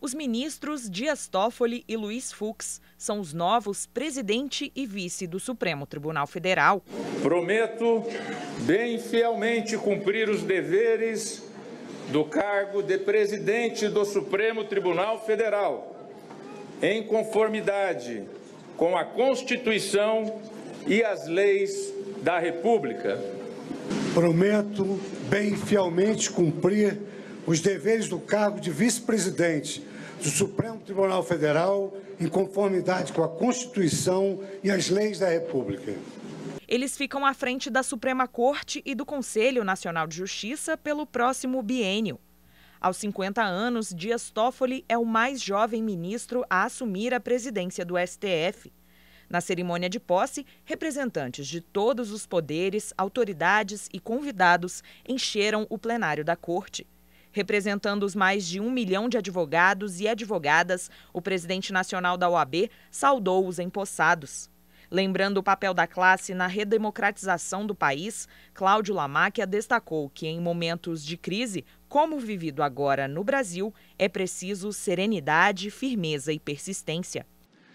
Os ministros Dias Toffoli e Luiz Fux são os novos presidente e vice do Supremo Tribunal Federal. Prometo bem fielmente cumprir os deveres do cargo de presidente do Supremo Tribunal Federal, em conformidade com a Constituição e as leis da República. Prometo bem fielmente cumprir os deveres do cargo de vice-presidente do Supremo Tribunal Federal, em conformidade com a Constituição e as leis da República. Eles ficam à frente da Suprema Corte e do Conselho Nacional de Justiça pelo próximo biênio. Aos 50 anos, Dias Toffoli é o mais jovem ministro a assumir a presidência do STF. Na cerimônia de posse, representantes de todos os poderes, autoridades e convidados encheram o plenário da Corte. Representando os mais de 1 milhão de advogados e advogadas, o presidente nacional da OAB saudou os empossados. Lembrando o papel da classe na redemocratização do país, Cláudio Lamáquia destacou que em momentos de crise, como o vivido agora no Brasil, é preciso serenidade, firmeza e persistência.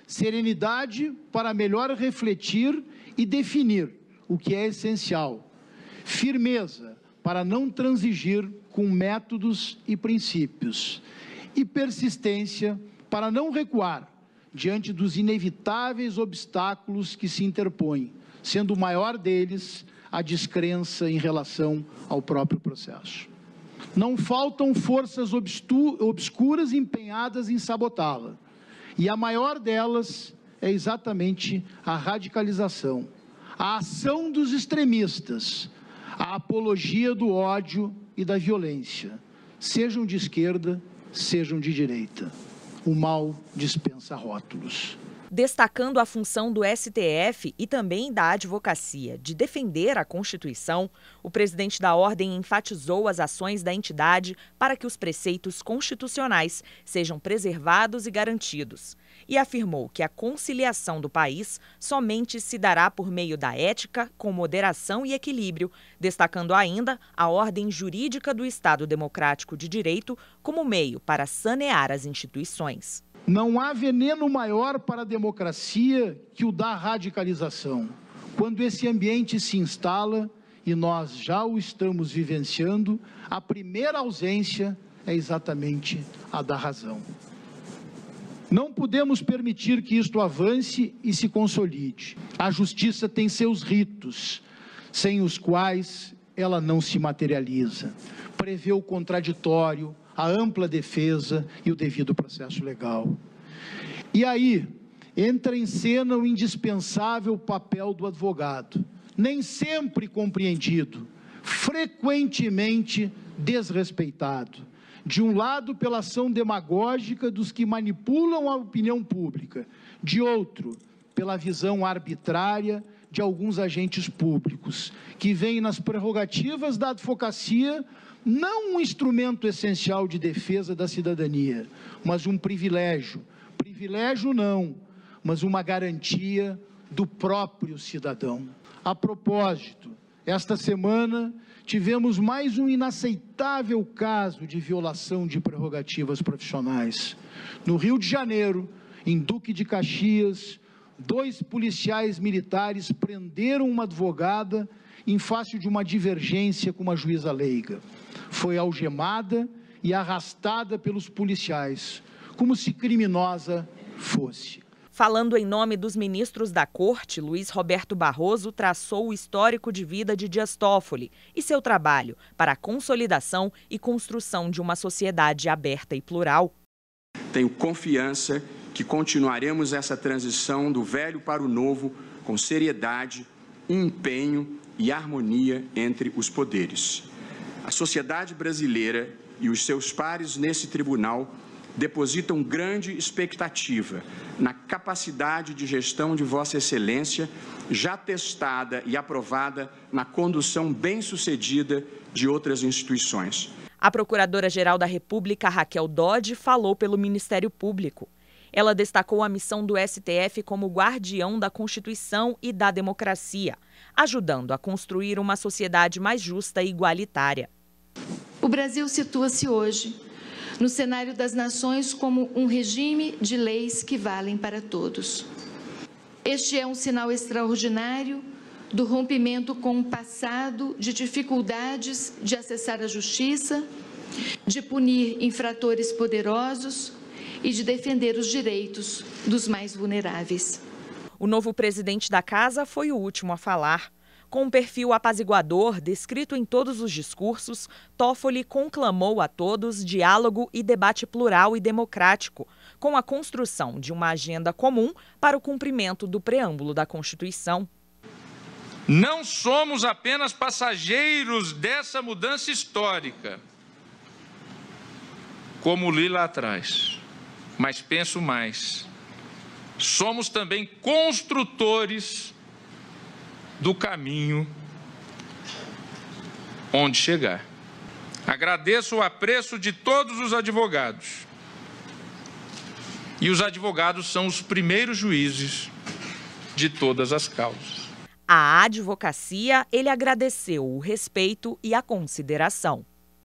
Serenidade para melhor refletir e definir o que é essencial. Firmeza para não transigir com métodos e princípios. E persistência para não recuar diante dos inevitáveis obstáculos que se interpõem, sendo o maior deles a descrença em relação ao próprio processo. Não faltam forças obscuras empenhadas em sabotá-la. E a maior delas é exatamente a radicalização, a ação dos extremistas, a apologia do ódio e da violência, sejam de esquerda, sejam de direita. O mal dispensa rótulos. Destacando a função do STF e também da advocacia de defender a Constituição, o presidente da Ordem enfatizou as ações da entidade para que os preceitos constitucionais sejam preservados e garantidos. E afirmou que a conciliação do país somente se dará por meio da ética, com moderação e equilíbrio, destacando ainda a ordem jurídica do Estado Democrático de Direito como meio para sanear as instituições. Não há veneno maior para a democracia que o da radicalização. Quando esse ambiente se instala, e nós já o estamos vivenciando, a primeira ausência é exatamente a da razão. Não podemos permitir que isto avance e se consolide. A justiça tem seus ritos, sem os quais ela não se materializa. Prevê o contraditório, a ampla defesa e o devido processo legal. E aí entra em cena o indispensável papel do advogado, nem sempre compreendido, frequentemente desrespeitado. De um lado, pela ação demagógica dos que manipulam a opinião pública, de outro, pela visão arbitrária de alguns agentes públicos, que veem nas prerrogativas da advocacia não um instrumento essencial de defesa da cidadania, mas um privilégio. Privilégio não, mas uma garantia do próprio cidadão. A propósito, esta semana tivemos mais um inaceitável caso de violação de prerrogativas profissionais. No Rio de Janeiro, em Duque de Caxias, 2 policiais militares prenderam uma advogada em face de uma divergência com uma juíza leiga. Foi algemada e arrastada pelos policiais, como se criminosa fosse. Falando em nome dos ministros da Corte, Luiz Roberto Barroso traçou o histórico de vida de Dias Toffoli e seu trabalho para a consolidação e construção de uma sociedade aberta e plural. Tenho confiança que continuaremos essa transição do velho para o novo com seriedade, empenho e harmonia entre os poderes. A sociedade brasileira e os seus pares nesse tribunal depositam grande expectativa na capacidade de gestão de Vossa Excelência, já testada e aprovada na condução bem-sucedida de outras instituições. A Procuradora-Geral da República, Raquel Dodge, falou pelo Ministério Público. Ela destacou a missão do STF como guardião da Constituição e da democracia, ajudando a construir uma sociedade mais justa e igualitária. O Brasil situa-se hoje no cenário das nações como um regime de leis que valem para todos. Este é um sinal extraordinário do rompimento com um passado de dificuldades de acessar a justiça, de punir infratores poderosos e de defender os direitos dos mais vulneráveis. O novo presidente da casa foi o último a falar. Com um perfil apaziguador descrito em todos os discursos, Toffoli conclamou a todos diálogo e debate plural e democrático, com a construção de uma agenda comum para o cumprimento do preâmbulo da Constituição. Não somos apenas passageiros dessa mudança histórica, como li lá atrás, mas penso mais. Somos também construtores do caminho onde chegar. Agradeço o apreço de todos os advogados. E os advogados são os primeiros juízes de todas as causas. À advocacia, ele agradeceu o respeito e a consideração.